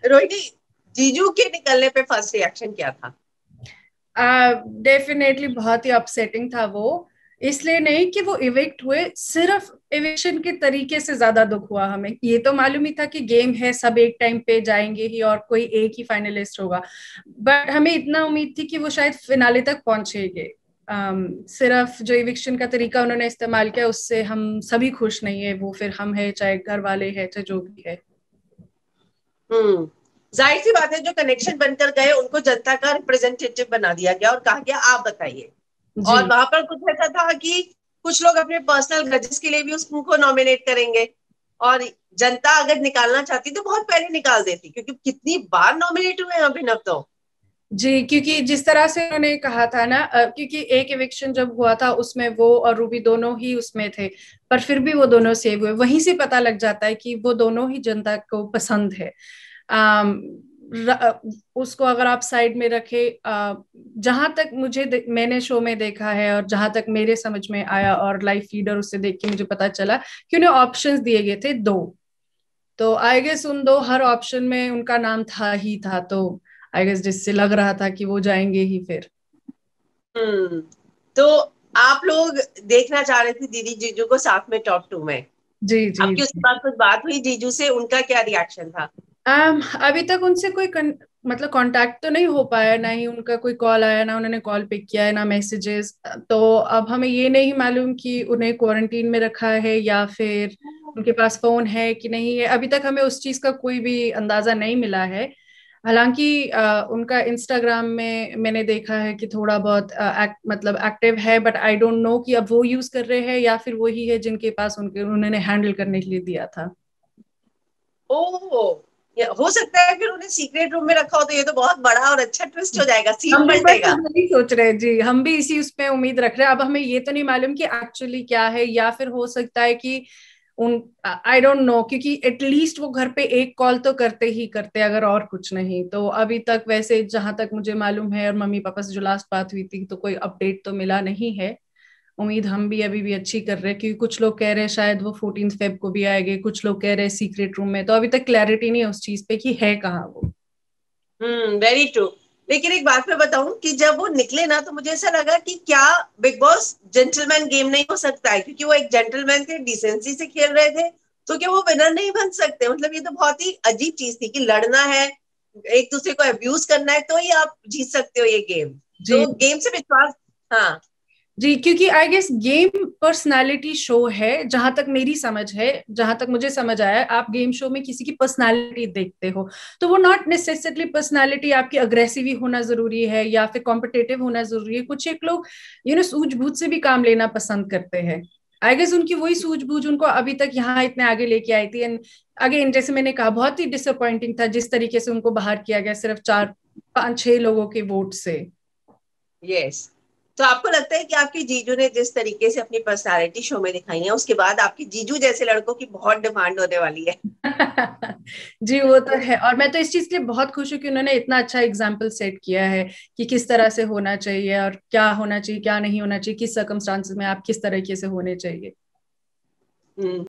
रोहिणी, जीजू के निकलने पे फर्स्ट रिएक्शन क्या था? डेफिनेटली बहुत ही अपसेटिंग था वो। इसलिए नहीं कि वो इविक्ट हुए, सिर्फ इविक्शन के तरीके से ज्यादा दुख हुआ हमें। ये तो मालूम ही था कि गेम है, सब एक टाइम पे जाएंगे ही और कोई एक ही फाइनलिस्ट होगा, बट हमें इतना उम्मीद थी कि वो शायद फिनाले तक पहुंचेंगे। सिर्फ जो इविक्शन का तरीका उन्होंने इस्तेमाल किया उससे हम सभी खुश नहीं है, वो फिर हम है चाहे घर वाले है चाहे जो भी है। हम्म। जाहिर सी बात है, जो कनेक्शन बनकर गए उनको जनता का रिप्रेजेंटेटिव बना दिया गया और कहा गया आप बताइए। और जी वहां पर कुछ ऐसा था कि कुछ लोग अपने पर्सनल ग्रजेस के लिए भी उस को नॉमिनेट करेंगे, और जनता अगर निकालना चाहती तो बहुत पहले निकाल देती, क्योंकि कितनी बार नॉमिनेट हुए हैं अभिनव तो। जी, क्योंकि जिस तरह से उन्होंने कहा था ना, क्योंकि एक इविक्शन जब हुआ था उसमें वो और रूबी दोनों ही उसमें थे, पर फिर भी वो दोनों सेव हुए। वहीं से पता लग जाता है कि वो दोनों ही जनता को पसंद है। अम, उसको अगर आप साइड में रखे, जहां तक मैंने शो में देखा है और जहां तक मेरे समझ में आया और लाइव फीडर उससे देख के मुझे पता चला कि उन्हें ऑप्शंस दिए गए थे दो। तो आई गेस उन दो हर ऑप्शन में उनका नाम था ही था, तो आई गेस जिससे लग रहा था कि वो जाएंगे ही फिर। हम्म। तो आप लोग देखना चाह रहे थे दीदी जीजू को साथ में टॉप टू में। जी जी आपकी उसके जी। बाद कुछ बात हुई जीजू से, उनका क्या रिएक्शन था? अभी तक उनसे कोई मतलब कांटेक्ट तो नहीं हो पाया, ना ही उनका कोई कॉल आया, ना उन्होंने कॉल पिक किया है, ना मैसेजेस। तो अब हमें ये नहीं मालूम कि उन्हें क्वारंटीन में रखा है या फिर उनके पास फोन है कि नहीं है। अभी तक हमें उस चीज का कोई भी अंदाजा नहीं मिला है। हालांकि उनका इंस्टाग्राम में मैंने देखा है कि थोड़ा बहुत मतलब एक्टिव है, बट आई डोंट नो कि अब वो यूज कर रहे हैं या फिर वही है जिनके पास उनके उन्होंने हैंडल करने के लिए दिया था। ओह, ये हो सकता है फिर उन्हें सीक्रेट रूम में रखा हो, तो ये तो बहुत बड़ा और अच्छा ट्विस्ट हो जाएगा, सीन हम भी बस पलटेगा। अब यही सोच रहे हैं जी, हम भी इसी उस पे उम्मीद रख रहे हैं। अब हमें ये तो नहीं मालूम कि एक्चुअली क्या है, या फिर हो सकता है कि उन आई डोंट नो, क्योंकि एटलीस्ट वो घर पे एक कॉल तो करते ही करते, अगर और कुछ नहीं तो। अभी तक वैसे जहां तक मुझे मालूम है और मम्मी पापा से जो लास्ट बात हुई थी, तो कोई अपडेट तो मिला नहीं है। उम्मीद हम भी अभी भी अच्छी कर रहे हैं, क्योंकि कुछ लोग कह रहे हैं शायद वो 14 फेब को भी आएंगे, कुछ लोग कह रहे हैं सीक्रेट रूम में। तो अभी तक क्लैरिटी नहीं है उस चीज पे कि है कहाँ वो। Very true. लेकिन एक बात मैं बताऊं कि जब वो निकले ना, तो मुझे ऐसा लगा कि क्या बिग बॉस जेंटलमैन गेम नहीं हो सकता है, क्योंकि वो एक जेंटलमैन थे, डिसेंसी से खेल रहे थे। तो क्या वो विनर नहीं बन सकते? मतलब ये तो बहुत ही अजीब चीज थी कि लड़ना है, एक दूसरे को अब्यूज करना है, तो ही आप जीत सकते हो ये गेम। जी तो गेम से विश्वास। हाँ। जी, क्योंकि I guess game personality show है, जहां तक मेरी समझ है, जहां तक मुझे समझ आया। आप गेम शो में किसी की पर्सनालिटी देखते हो, तो वो नॉट नेसेसरली पर्सनालिटी आपकी अग्रेसिव ही होना जरूरी है या फिर कॉम्पिटेटिव होना जरूरी है। कुछ एक लोग सूझबूझ से भी काम लेना पसंद करते हैं। आई गेस उनकी वही सूझबूझ उनको अभी तक यहाँ इतने आगे लेके आई थी। एंड अगेन, जैसे मैंने कहा, बहुत ही डिसअपॉइंटिंग था जिस तरीके से उनको बाहर किया गया, सिर्फ 4 5 6 लोगों के वोट से। यस। तो आपको लगता है कि आपके जीजू ने जिस तरीके से अपनी पर्सनालिटी शो में दिखाई है, उसके बाद आपके जीजू जैसे लड़कों की बहुत डिमांड होने वाली है? जी, वो तो है। और मैं तो इस चीज के लिए बहुत खुश हूँ कि उन्होंने इतना अच्छा एग्जाम्पल सेट किया है कि किस तरह से होना चाहिए और क्या होना चाहिए, क्या नहीं होना चाहिए, किस सर्कमस्टांसेस में आप किस तरीके से होने चाहिए। हम्म।